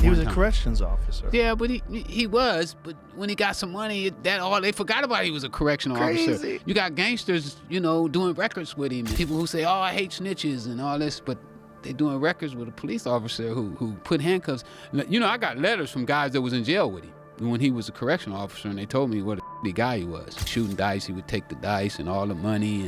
He was a corrections officer. Yeah, but he was. But when he got some money, they forgot about he was a correctional officer. You got gangsters, doing records with him. People who say, "Oh, I hate snitches" and all this, but they doing records with a police officer who put handcuffs. I got letters from guys that was in jail with him when he was a correctional officer, and they told me what a guy he was. Shooting dice, he would take the dice and all the money,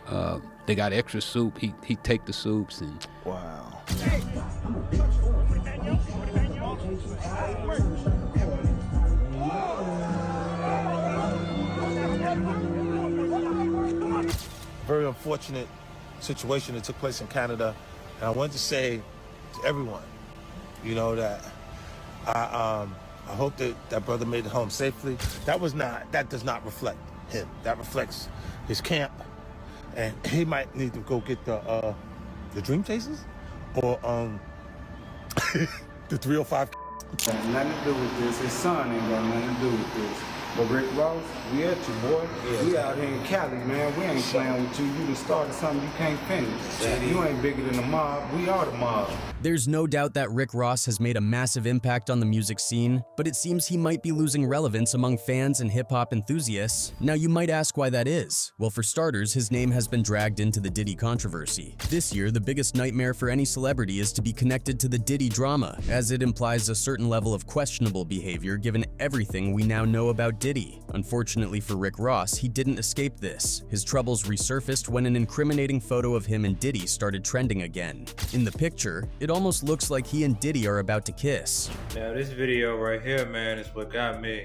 and they got extra soup. He'd take the soups and. Wow. Very unfortunate situation that took place in Canada, and I wanted to say to everyone, that I hope that brother made it home safely. That does not reflect him. That reflects his camp, and he might need to go get the Dream Chasers or the 305. Got nothing to do with this. His son ain't got nothing to do with this. But Rick Ross, we at you, boy. Yeah. We out here in Cali, man. We ain't playing with you. You done started something you can't finish. You ain't bigger than the mob. We are the mob. There's no doubt that Rick Ross has made a massive impact on the music scene, but it seems he might be losing relevance among fans and hip-hop enthusiasts. Now you might ask why that is. Well, for starters, his name has been dragged into the Diddy controversy. This year, the biggest nightmare for any celebrity is to be connected to the Diddy drama, as it implies a certain level of questionable behavior given everything we now know about Diddy. Unfortunately for Rick Ross, he didn't escape this. His troubles resurfaced when an incriminating photo of him and Diddy started trending again. In the picture, it almost looks like he and Diddy are about to kiss. Now this video right here, man, is what got me.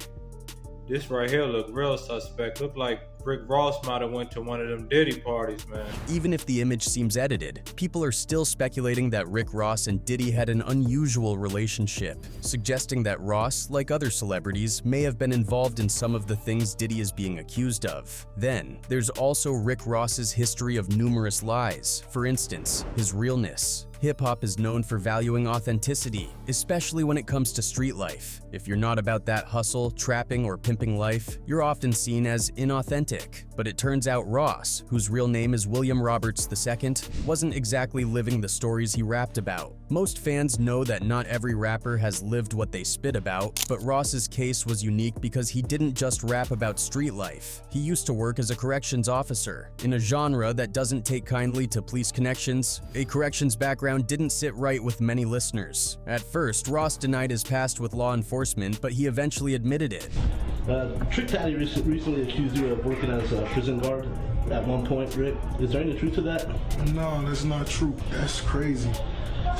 This right here look real suspect. Look like Rick Ross might have went to one of them Diddy parties, man. Even if the image seems edited, people are still speculating that Rick Ross and Diddy had an unusual relationship, suggesting that Ross, like other celebrities, may have been involved in some of the things Diddy is being accused of. Then, there's also Rick Ross's history of numerous lies. For instance, his realness. Hip-hop is known for valuing authenticity, especially when it comes to street life. If you're not about that hustle, trapping, or pimping life, you're often seen as inauthentic. But it turns out Ross, whose real name is William Roberts II, wasn't exactly living the stories he rapped about. Most fans know that not every rapper has lived what they spit about, but Ross's case was unique because he didn't just rap about street life. He used to work as a corrections officer. In a genre that doesn't take kindly to police connections, a corrections background didn't sit right with many listeners. At first, Ross denied his past with law enforcement, but he eventually admitted it. Trick Daddy recently accused you of working as a prison guard at one point, Rick. Is there any truth to that? No, that's not true. That's crazy.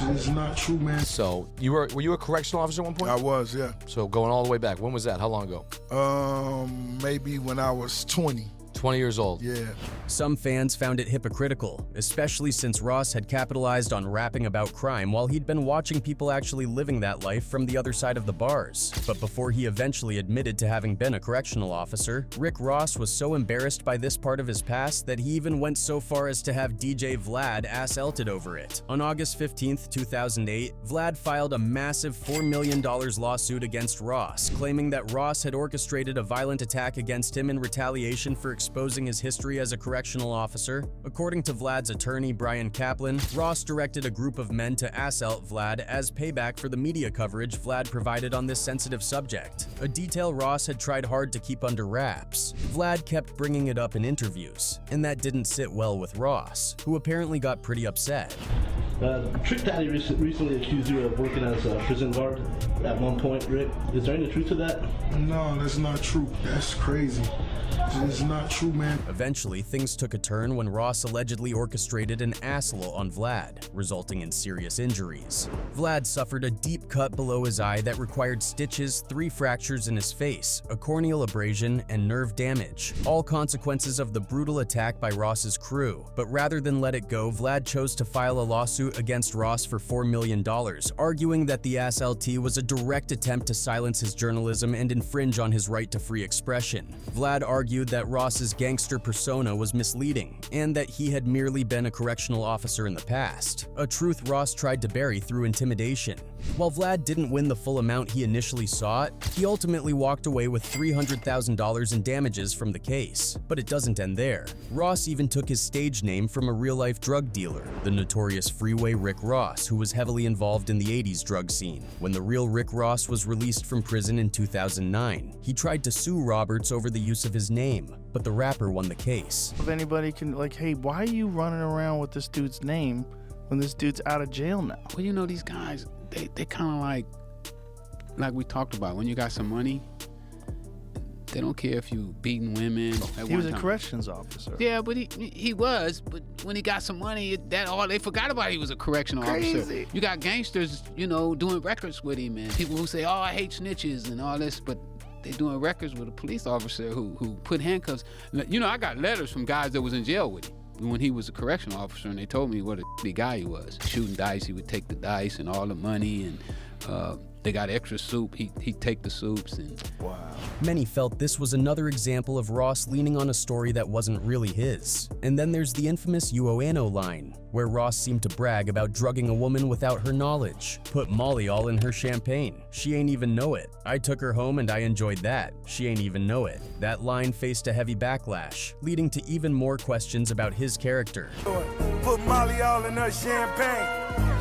It's not true, man. So, were you a correctional officer at one point? I was, yeah. So going all the way back. When was that? How long ago? Maybe when I was 20. 20 years old. Yeah. Some fans found it hypocritical, especially since Ross had capitalized on rapping about crime while he'd been watching people actually living that life from the other side of the bars. But before he eventually admitted to having been a correctional officer, Rick Ross was so embarrassed by this part of his past that he even went so far as to have DJ Vlad ass-elted over it. On August 15th, 2008, Vlad filed a massive $4 million lawsuit against Ross, claiming that Ross had orchestrated a violent attack against him in retaliation for exposing his history as a correctional officer. According to Vlad's attorney, Brian Kaplan, Ross directed a group of men to assault Vlad as payback for the media coverage Vlad provided on this sensitive subject, a detail Ross had tried hard to keep under wraps. Vlad kept bringing it up in interviews, and that didn't sit well with Ross, who apparently got pretty upset. Trick Daddy recently accused you of working as a prison guard at one point, Rick. Is there any truth to that? No, that's not true. That's crazy. It's not true, man. Eventually, things took a turn when Ross allegedly orchestrated an assault on Vlad, resulting in serious injuries. Vlad suffered a deep cut below his eye that required stitches, 3 fractures in his face, a corneal abrasion, and nerve damage, all consequences of the brutal attack by Ross's crew. But rather than let it go, Vlad chose to file a lawsuit against Ross for $4 million, arguing that the SLT was a direct attempt to silence his journalism and infringe on his right to free expression. Vlad argued that Ross's gangster persona was misleading, and that he had merely been a correctional officer in the past, a truth Ross tried to bury through intimidation. While Vlad didn't win the full amount he initially sought, he ultimately walked away with $300,000 in damages from the case. But it doesn't end there. Ross even took his stage name from a real-life drug dealer, the notorious Freeway away Rick Ross, who was heavily involved in the 80s drug scene. When the real Rick Ross was released from prison in 2009, he tried to sue Roberts over the use of his name, but the rapper won the case. If anybody can, like, hey, why are you running around with this dude's name when this dude's out of jail now? Well, you know, these guys, they kind of like we talked about, when you got some money, they don't care if you beating women. He was a corrections officer. Yeah, but he was. But when he got some money, they forgot about he was a correctional officer. You got gangsters, you know, doing records with him, and people who say, "Oh, I hate snitches" and all this, but they doing records with a police officer who put handcuffs. You know, I got letters from guys that was in jail with him when he was a correctional officer, and they told me what a shitty guy he was. Shooting dice, he would take the dice and all the money, and they got extra soup, he'd take the soups. And wow. Many felt this was another example of Ross leaning on a story that wasn't really his. And then there's the infamous "You owe Anno" line, where Ross seemed to brag about drugging a woman without her knowledge. Put Molly all in her champagne. She ain't even know it. I took her home and I enjoyed that. She ain't even know it. That line faced a heavy backlash, leading to even more questions about his character. Put Molly all in her champagne.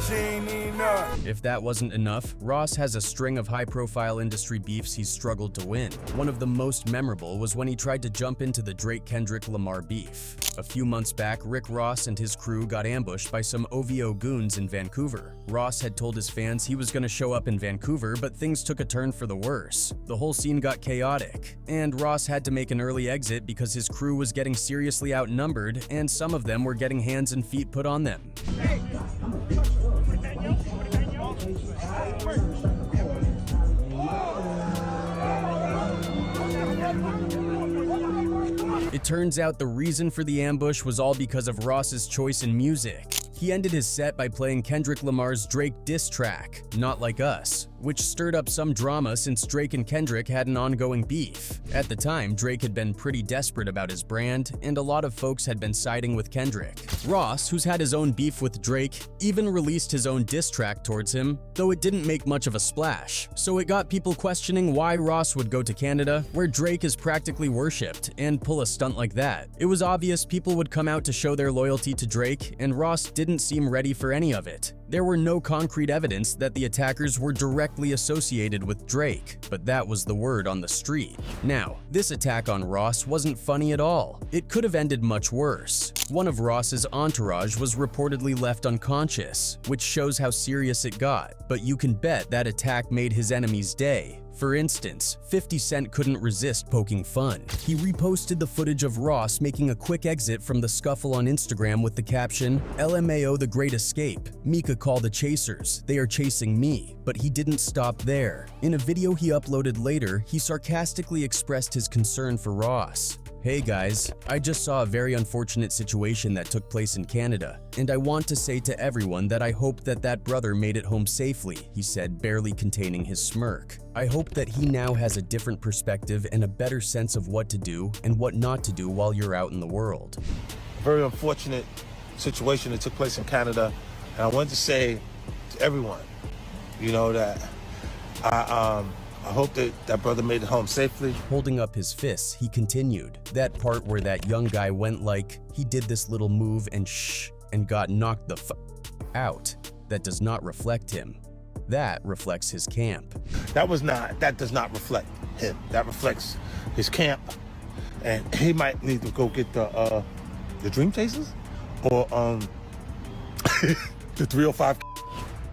She ain't even know. If that wasn't enough, Ross has a string of high-profile industry beefs he's struggled to win. One of the most memorable was when he tried to jump into the Drake-Kendrick-Lamar beef. A few months back, Rick Ross and his crew got ambushed by some OVO goons in Vancouver. Ross had told his fans he was going to show up in Vancouver, but things took a turn for the worse. The whole scene got chaotic, and Ross had to make an early exit because his crew was getting seriously outnumbered, and some of them were getting hands and feet put on them. It turns out the reason for the ambush was all because of Ross's choice in music. He ended his set by playing Kendrick Lamar's Drake diss track, Not Like Us, which stirred up some drama since Drake and Kendrick had an ongoing beef. At the time, Drake had been pretty desperate about his brand, and a lot of folks had been siding with Kendrick. Ross, who's had his own beef with Drake, even released his own diss track towards him, though it didn't make much of a splash. So it got people questioning why Ross would go to Canada, where Drake is practically worshipped, and pull a stunt like that. It was obvious people would come out to show their loyalty to Drake, and Ross didn't seem ready for any of it. There were no concrete evidence that the attackers were directly associated with Drake, but that was the word on the street. Now, this attack on Ross wasn't funny at all. It could have ended much worse. One of Ross's entourage was reportedly left unconscious, which shows how serious it got, but you can bet that attack made his enemy's day. For instance, 50 Cent couldn't resist poking fun. He reposted the footage of Ross making a quick exit from the scuffle on Instagram with the caption, "LMAO the Great Escape. Mika call the chasers. They are chasing me." But he didn't stop there. In a video he uploaded later, he sarcastically expressed his concern for Ross. "Hey guys, I just saw a very unfortunate situation that took place in Canada, and I want to say to everyone that I hope that that brother made it home safely," he said, barely containing his smirk. "I hope that he now has a different perspective and a better sense of what to do and what not to do while you're out in the world." Very unfortunate situation that took place in Canada, and I wanted to say to everyone, you know, that I hope that that brother made it home safely. Holding up his fists, he continued, "That part where that young guy went like, he did this little move and shh, and got knocked the out. That does not reflect him. That reflects his camp." That does not reflect him. That reflects his camp. And he might need to go get the Dream Chasers or the 305.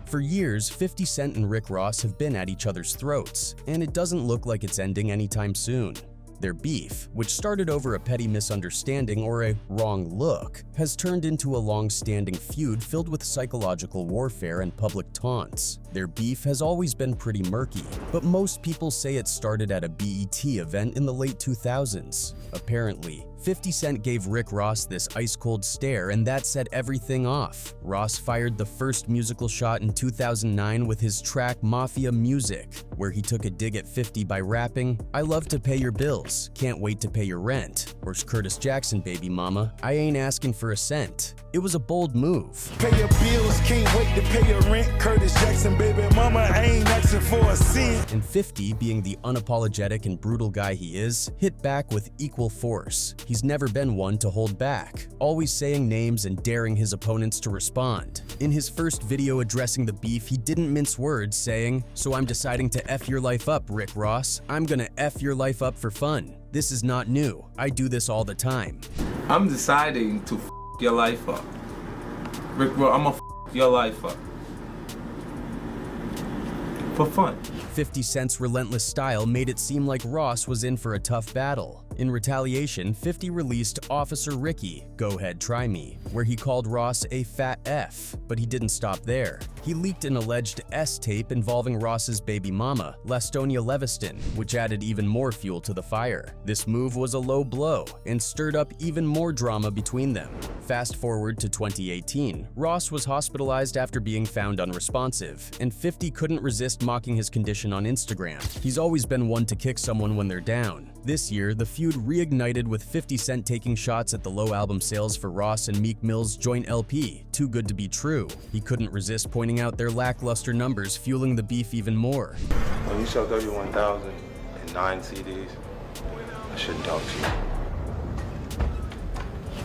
For years, 50 Cent and Rick Ross have been at each other's throats, and it doesn't look like it's ending anytime soon. Their beef, which started over a petty misunderstanding or a wrong look, has turned into a long-standing feud filled with psychological warfare and public taunts. Their beef has always been pretty murky, but most people say it started at a BET event in the late 2000s. Apparently, 50 Cent gave Rick Ross this ice-cold stare, and that set everything off. Ross fired the first musical shot in 2009 with his track Mafia Music. where he took a dig at 50 by rapping, "I love to pay your bills, can't wait to pay your rent," or Curtis Jackson, "Baby mama, I ain't asking for a cent." It was a bold move. Pay your bills, can't wait to pay your rent. Curtis Jackson, baby mama, I ain't asking for a cent. And 50, being the unapologetic and brutal guy he is, hit back with equal force. He's never been one to hold back, always saying names and daring his opponents to respond. In his first video addressing the beef, he didn't mince words, saying, "So I'm deciding to F your life up, Rick Ross. I'm gonna F your life up for fun. This is not new. I do this all the time." I'm deciding to f your life up. Rick Ross, I'm gonna f your life up. For fun. 50 Cent's relentless style made it seem like Ross was in for a tough battle. In retaliation, 50 released Officer Ricky, Go Ahead Try Me, where he called Ross a fat F, but he didn't stop there. He leaked an alleged S tape involving Ross's baby mama, Lastonia Leviston, which added even more fuel to the fire. This move was a low blow and stirred up even more drama between them. Fast forward to 2018, Ross was hospitalized after being found unresponsive, and 50 couldn't resist mocking his condition on Instagram. He's always been one to kick someone when they're down. This year, the feud reignited with 50 Cent taking shots at the low album sales for Ross and Meek Mill's joint LP, Too Good to Be True. He couldn't resist pointing out their lackluster numbers, fueling the beef even more. When you sell 31,000 and 9 CDs, I shouldn't talk to you.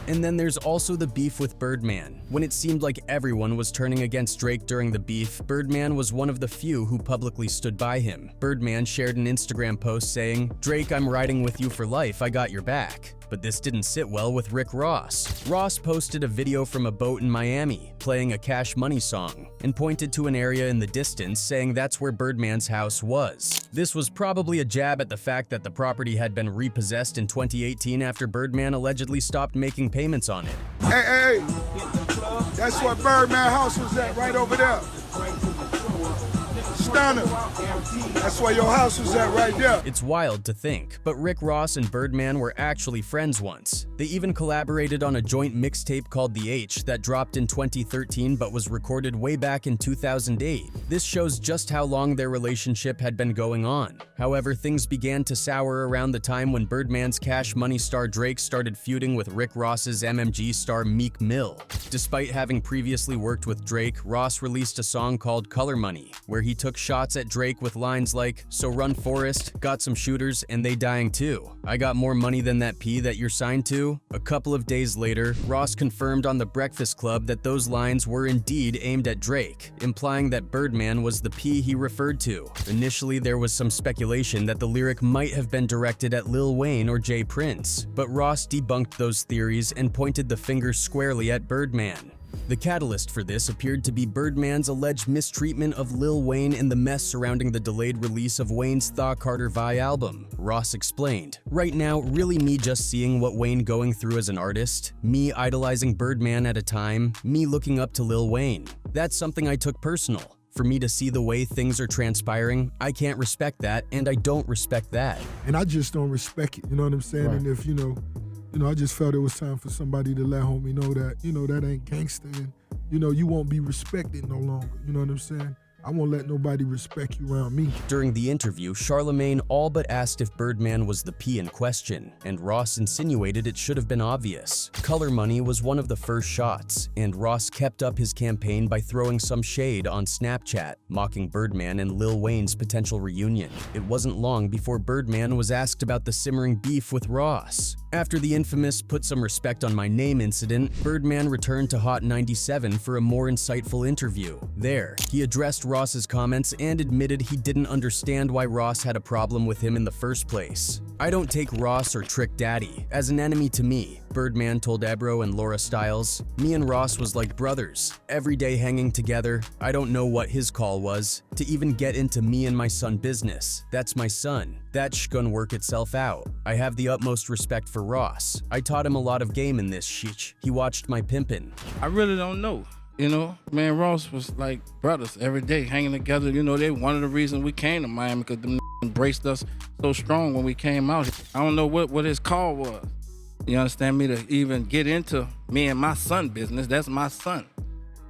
And then there's also the beef with Birdman. When it seemed like everyone was turning against Drake during the beef, Birdman was one of the few who publicly stood by him. Birdman shared an Instagram post saying, "Drake, I'm riding with you for life, I got your back." But this didn't sit well with Rick Ross. Ross posted a video from a boat in Miami, playing a Cash Money song, and pointed to an area in the distance, saying that's where Birdman's house was. This was probably a jab at the fact that the property had been repossessed in 2018 after Birdman allegedly stopped making payments on it. Hey, that's where Birdman house was at, right over there. Stunner. That's where your house was at right there. It's wild to think, but Rick Ross and Birdman were actually friends once. They even collaborated on a joint mixtape called The H that dropped in 2013 but was recorded way back in 2008. This shows just how long their relationship had been going on. However, things began to sour around the time when Birdman's Cash Money star Drake started feuding with Rick Ross's MMG star Meek Mill. Despite having previously worked with Drake, Ross released a song called Color Money, where he took shots at Drake with lines like, "So run Forrest, got some shooters and they dying too. I got more money than that P that you're signed to." A couple of days later, Ross confirmed on The Breakfast Club that those lines were indeed aimed at Drake, implying that Birdman was the P he referred to. Initially, there was some speculation that the lyric might have been directed at Lil Wayne or Jay Prince, but Ross debunked those theories and pointed the finger squarely at Birdman. The catalyst for this appeared to be Birdman's alleged mistreatment of Lil Wayne and the mess surrounding the delayed release of Wayne's Thaw Carter Vi album. Ross explained, "Right now, really me just seeing what Wayne going through as an artist, me idolizing Birdman at a time, me looking up to Lil Wayne. That's something I took personal. For me to see the way things are transpiring, I can't respect that, and I don't respect that." And I just don't respect it, you know what I'm saying? Right. And if, I just felt it was time for somebody to let homie know that, that ain't gangster, and, you won't be respected no longer, you know what I'm saying? I won't let nobody respect you around me. During the interview, Charlemagne all but asked if Birdman was the P in question, and Ross insinuated it should have been obvious. Color Money was one of the first shots, and Ross kept up his campaign by throwing some shade on Snapchat, mocking Birdman and Lil Wayne's potential reunion. It wasn't long before Birdman was asked about the simmering beef with Ross. After the infamous "put some respect on my name" incident, Birdman returned to Hot 97 for a more insightful interview. There, he addressed Ross's comments and admitted he didn't understand why Ross had a problem with him in the first place. "I don't take Ross or Trick Daddy as an enemy to me," Birdman told Ebro and Laura Stiles. "Me and Ross was like brothers, every day hanging together. I don't know what his call was, to even get into me and my son business. That's my son. That's gonna work itself out. I have the utmost respect for Ross. I taught him a lot of game in this shit. He watched my pimpin'." I really don't know. Man, Ross was like brothers every day hanging together. They one of the reasons we came to Miami, because them embraced us so strong when we came out. I don't know what his call was. You understand me? To even get into me and my son business. That's my son.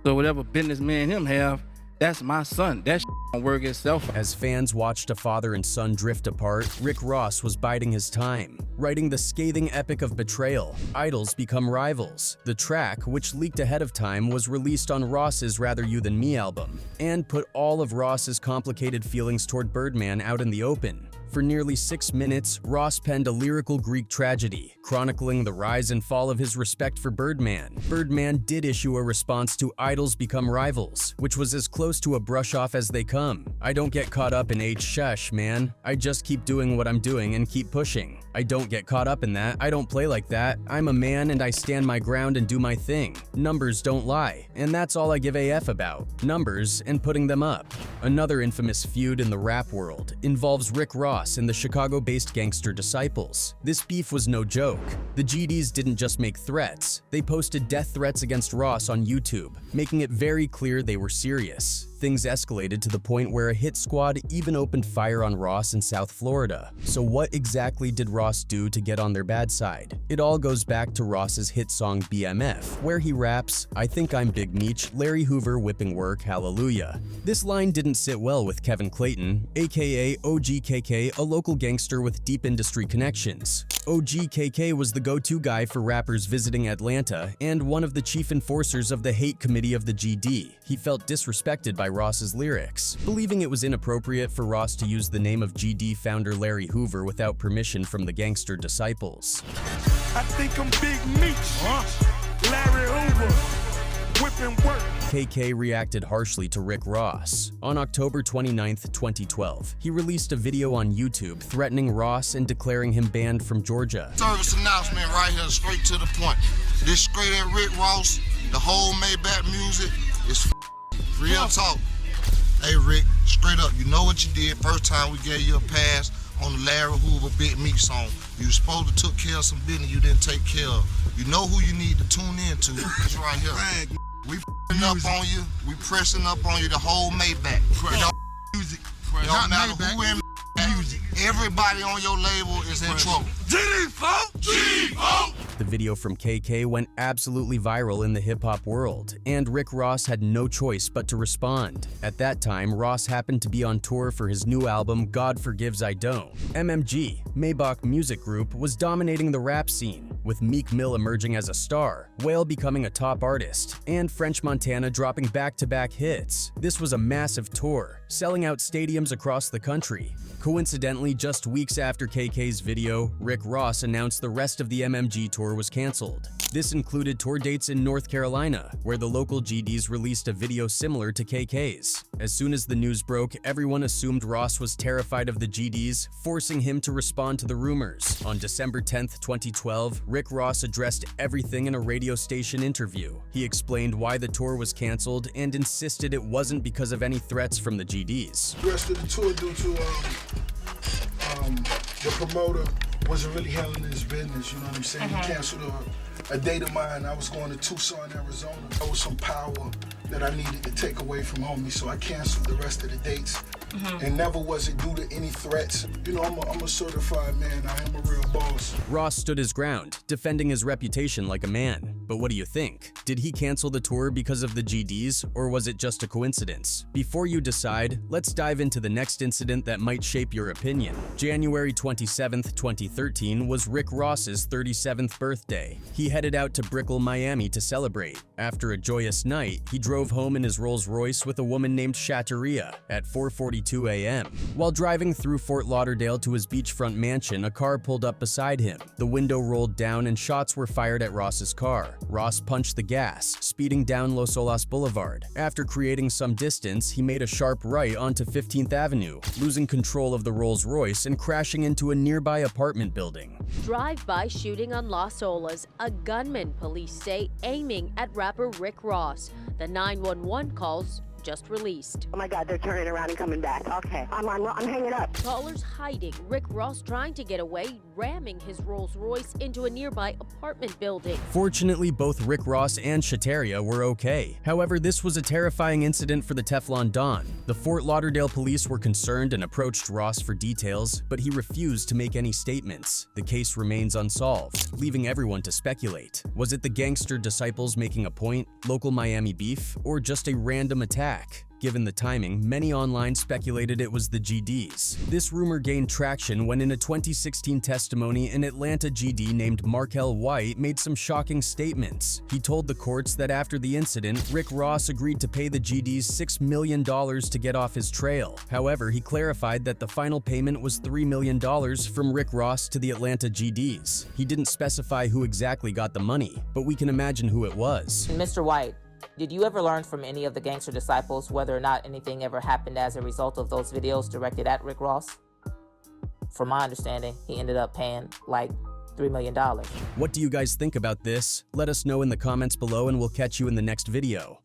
So whatever business me and him have, that's my son. That work itself. As fans watched a father and son drift apart, Rick Ross was biding his time, writing the scathing epic of betrayal, Idols Become Rivals. The track, which leaked ahead of time, was released on Ross's Rather You Than Me album, and put all of Ross's complicated feelings toward Birdman out in the open. For nearly 6 minutes, Ross penned a lyrical Greek tragedy, chronicling the rise and fall of his respect for Birdman. Birdman did issue a response to Idols Become Rivals, which was as close to a brush-off as they come. I don't get caught up in shush, man. I just keep doing what I'm doing and keep pushing. I don't get caught up in that. I don't play like that. I'm a man and I stand my ground and do my thing. Numbers don't lie, and that's all I give AF about. Numbers and putting them up. Another infamous feud in the rap world involves Rick Ross and the Chicago-based Gangster Disciples. This beef was no joke. The GDs didn't just make threats, they posted death threats against Ross on YouTube, making it very clear they were serious. Things escalated to the point where a hit squad even opened fire on Ross in South Florida. So what exactly did Ross do to get on their bad side? It all goes back to Ross's hit song BMF, where he raps, "I think I'm Big Meech, Larry Hoover whipping work, hallelujah." This line didn't sit well with Kevin Clayton, aka OGKK, a local gangster with deep industry connections. OGKK was the go-to guy for rappers visiting Atlanta and one of the chief enforcers of the hate committee of the GD. He felt disrespected by Ross's lyrics, believing it was inappropriate for Ross to use the name of GD founder Larry Hoover without permission from the Gangster Disciples. I think I'm Big Meech, Larry Hoover, whipping work. KK reacted harshly to Rick Ross. On October 29, 2012, he released a video on YouTube threatening Ross and declaring him banned from Georgia. Service announcement right here, straight to the point. This straight at Rick Ross, the whole Maybach music is real talk. Hey Rick, straight up, you know what you did first time we gave you a pass on the Larry Hoover Big Meech song. You were supposed to took care of some business you didn't take care of. You know who you need to tune in to. It's right here. We up on you, we pressing up on you, the whole Maybach. Music. Don't matter who in music. Everybody on your label is in trouble. The video from KK went absolutely viral in the hip-hop world, and Rick Ross had no choice but to respond. At that time, Ross happened to be on tour for his new album, God Forgives I Don't. MMG, Maybach Music Group, was dominating the rap scene, with Meek Mill emerging as a star, Whale becoming a top artist, and French Montana dropping back-to-back hits. This was a massive tour, selling out stadiums across the country. Coincidentally, just weeks after KK's video, Rick Ross announced the rest of the MMG tour was canceled. This included tour dates in North Carolina, where the local GDs released a video similar to KK's. As soon as the news broke, everyone assumed Ross was terrified of the GDs, forcing him to respond to the rumors. On December 10, 2012, Rick Ross addressed everything in a radio station interview. He explained why the tour was canceled and insisted it wasn't because of any threats from the GDs. The rest of the tour due to the promoter wasn't really handling his business, you know what I'm saying? He canceled a date of mine. I was going to Tucson, Arizona. There was some power that I needed to take away from homie, so I canceled the rest of the dates. And never was it due to any threats. You know, I'm a certified man. I am a real boss. Ross stood his ground, defending his reputation like a man. But what do you think? Did he cancel the tour because of the GDs, or was it just a coincidence? Before you decide, let's dive into the next incident that might shape your opinion. January 27, 2013 was Rick Ross's 37th birthday. He headed out to Brickell, Miami to celebrate. After a joyous night, he drove home in his Rolls-Royce with a woman named Shateria at 4:42 a.m. While driving through Fort Lauderdale to his beachfront mansion, a car pulled up beside him. The window rolled down and shots were fired at Ross's car. Ross punched the gas, speeding down Los Olas Boulevard. After creating some distance, he made a sharp right onto 15th Avenue, losing control of the Rolls-Royce and crashing into a nearby apartment building. Drive-by shooting on Los Olas, a gunman, police say, aiming at rapper Rick Ross. The 911 calls just released. Oh my God, they're turning around and coming back. Okay, I'm hanging up. Callers hiding. Rick Ross trying to get away, ramming his Rolls-Royce into a nearby apartment building. Fortunately, both Rick Ross and Shateria were okay. However, this was a terrifying incident for the Teflon Don. The Fort Lauderdale police were concerned and approached Ross for details, but he refused to make any statements. The case remains unsolved, leaving everyone to speculate. Was it the Gangster Disciples making a point, local Miami beef, or just a random attack? Given the timing, many online speculated it was the GDs. This rumor gained traction when in a 2016 testimony, an Atlanta GD named Markel White made some shocking statements. He told the courts that after the incident, Rick Ross agreed to pay the GDs $6 million to get off his trail. However, he clarified that the final payment was $3 million from Rick Ross to the Atlanta GDs. He didn't specify who exactly got the money, but we can imagine who it was. Mr. White, did you ever learn from any of the Gangster Disciples whether or not anything ever happened as a result of those videos directed at Rick Ross? From my understanding, he ended up paying like $3 million. What do you guys think about this? Let us know in the comments below and we'll catch you in the next video.